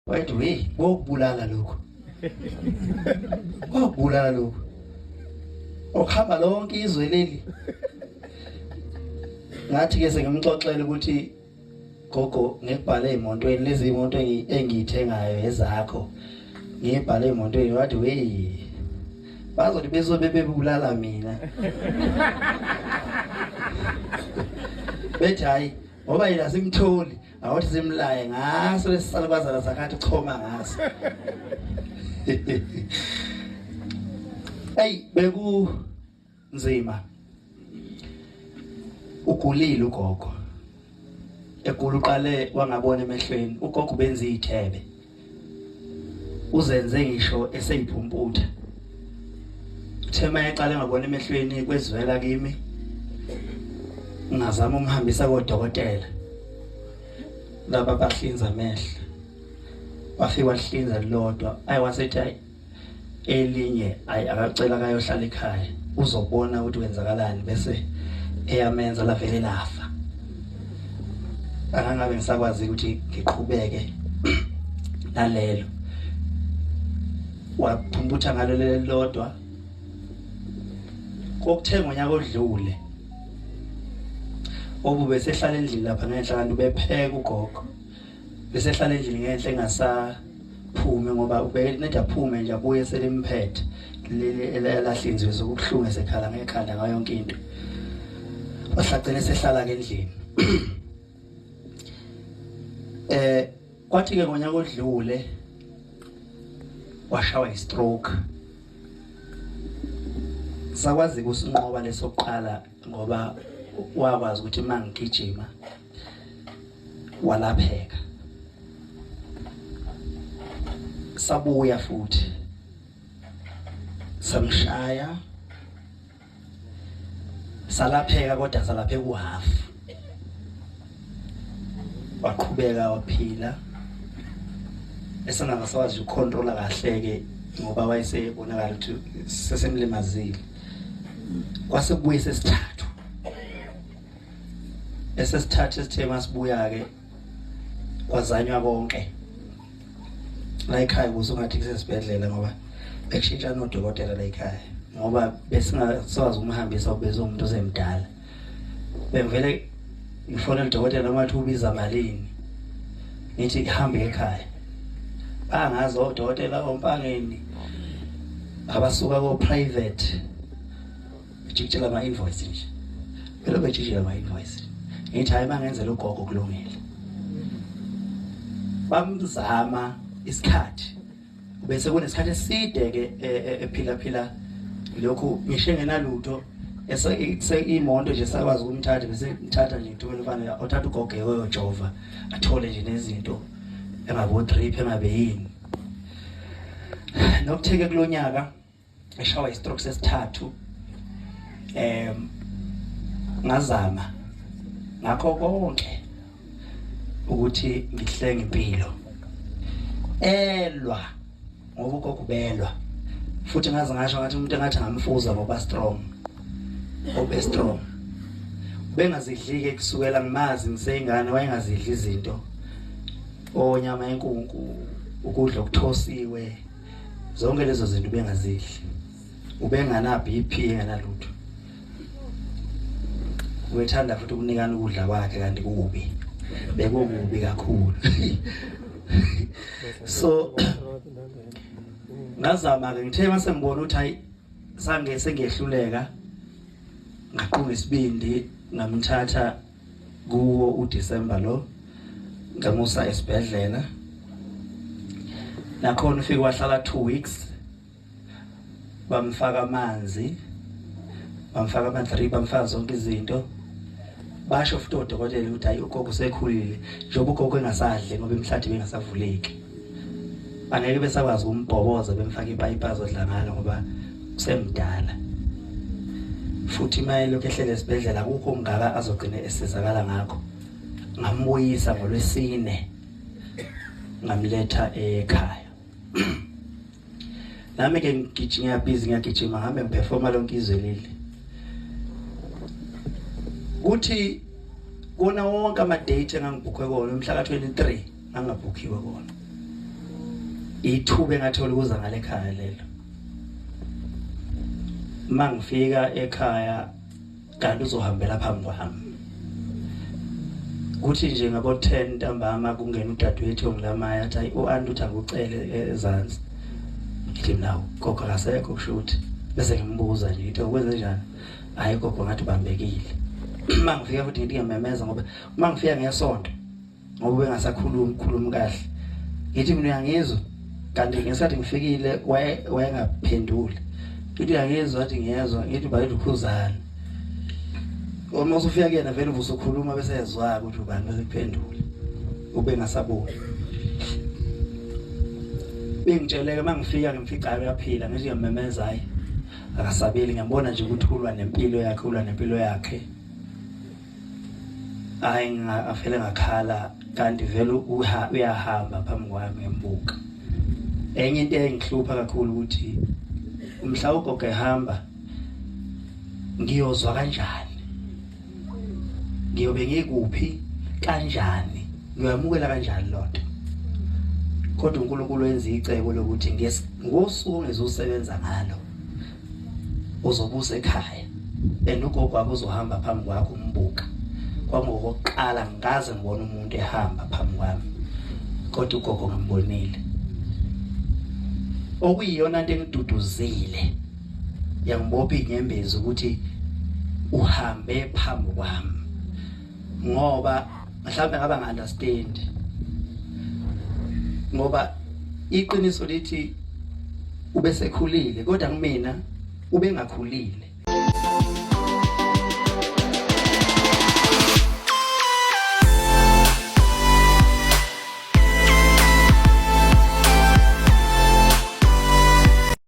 wathi we ngokubulala lokho ngokubulala lokho okuhamba lonke izwe leli ngathi ke sengimxoxela ukuthi gogo ngibhale emontweni lezi imoto engiyithengayo ezakho ngibhale emontweni wathi we bazothi bezobe bebulala mina bethi hayi ngoba yena simtholi awuthi simlaye ngaso lesisalukazana sakhe choma ngaso hey beku nzima ugulile ugogo egula uqale wangabona emehlweni ugogo benza izithebe uzenze ngisho eseyiphumputha thema yaqale ngabona emehlweni kwezivela kimi ngazama umhambisa kodokotela laba bahlinza amehlo wafika wahlinza lodwa ayiwasethi elinye akacela kayohlala ekhaya uzobona ukuthi wenzakalani bese eyamenza lavele lafa angabe ngisakwazi ukuthi ngiqhubeke nalelo waphumputha ngalo lelodwa kokuthenga unyaka odlule obube sehlala endlini lapha ngenhla kanti bepheka ugogo bese hlala endlini ngenhla engasaphume ngoba ubeneda phume nje abuye selimphethe leli elahlinzwe zokubuhlungu esekhala ngekhanda ngayo yonke into wahlacela sehlala ke endlini kwathi ke ngonyaka odlule washawa istroke sakwazi ukusinqoba lesokuqala ngoba wakwazi ukuthi mangigijima walapheka sabuya futhi samshaya salapheka kodwa salapheka uhalf waqhubeka waphila esengasawazi ukontrola kahle ke ngoba wayesebonakala ukuthi sesemlimazile kwase kubuye sesithathu esesithathu esithema sibuya ke kwazanywa konke la ekhaya kusungathi kusesibhedlela ngoba bekushintsha nodokotela la ekhaya ngoba besingasawazi umhambisa ubeze umuntu osemdala bevele ngifona udokotela mathi ubiza malini nithi ihambe ekhaya bangazi odokotela ompangeni abasuka ko private bejikela ama invoice nje phela bejikela ama invoice ngithi hayi mangenzela ugogo kulungile bamzama isikhathi bese kunesikhathi eside ke ephila lokho ngisho ngenalutho imoto nje sakwazi ukumthatha bese ngithatha nje ngithumela ufanele othatha ugogo eyojova athole nje nezinto engabo drip engabe yini nokutheke kulonyaka eshawa istroke sesithathu ngazama ngakho konke ukuthi ngihlenge impilo elwa ngoba ugogo belwa futhi ngaze ngasho ngathi umuntu engathi ngamfuza ngoba strong obe strong bengazidlike kusukela ngimazi ngisengane wayengazidli izinto onyama yenkunku ukudla okuthosiwe zonke lezo zinto bengazidli ubengana BP enganalutho wethanda futhi ukunikana ukudla kwakhe kanti kubi bekubi kakhulu so ngazama ke ngithe mase ngibona ukuthi hayi sange sengehluleka ngaqhubeka isibindi ngamthatha kuwo uDecember lo ngamusa esibhedlela nakhona ufike wahlala 2 weeks bamfaka amanzi bamfaka ama-3 bamfaka zonke izinto basho futhi odokotela ukuthi hayi ugogo usekhulile njengoba ugogo engasadli ngoba imhlathi bengasavuleki angeke besakwazi umbhoboza bemfaka ipayipi azodla ngalo ngoba usemdala futhi maye lokho ehlele esibhedlela akukho ngaka azogcina esizakala ngakho ngambuyisa ngolwesine ngamletha ekhaya nami ke ngigijima ngiyagijima ngihambe ngiperforma lonke izwe leli uthi kona wonke ama date engangibhukwe kona umhla ka 23 angabhukhiwe kona ithuba engathola ukuza ngale ekhaya lelo. Mangifika ekhaya kanti uzohambela phambi kwami. Kuthi nje ngabo 10 ntambama kungena udadewethu ongilamaya athi uAntu uthi akucele ezansi. Ngithi nawo gogo akasekho kushuthi. Bese ngimbuza nje ukuthi ukwenze njani? Hayi gogo ngathi bambekile. Mangifika futhi ngithi ngiyamemeza ngoba mangifika ngesonto ngoba bengasakhulumi kahle. Ngithi mina uyangizwa kanti ngesathi ngifikile wayengaphenduli. Ngithi uyangizwa athi ngiyezwa ngithi bayethu ukhuzana. Uma usufika kuyena vele uvusukhuluma bese yazwa ukuthi ubani bese kuphendula. Ube ngasaboni. Bengitsheleke mangifika ngimfica uyaphila ngithi ngiyamemeza hayi. Akasabeli ngiyambona nje ukuthi ulwa nempilo yakhe. Hayi afele ngakhala kanti vele uyahamba phambi kwami ngembuka. Enye into engihlupha kakhulu ukuthi mhlawumbe ugogo ehamba ngiyozwa kanjani? Ngiyobe ngikuphi kanjani? Ngiyamukela kanjani lonto? Kodwa uNkulunkulu wenza icebo lokuthi ngosuku ngizosebenza ngalo uzobusa ekhaya ugogo wakho uzohamba phambi kwakho umbuka. Kwangokuqala ngikaze ngibona umuntu ehamba phambi kwami kodwa ugogo ngambonile. Okuyiyona into engiduduzile yangibopha inyembezi ukuthi uhambe phambi kwami ngoba mhlawumbe ngaba ngi-understand ngoba iqiniso lithi ube sekhulile kodwa kumina ube ngakhulile.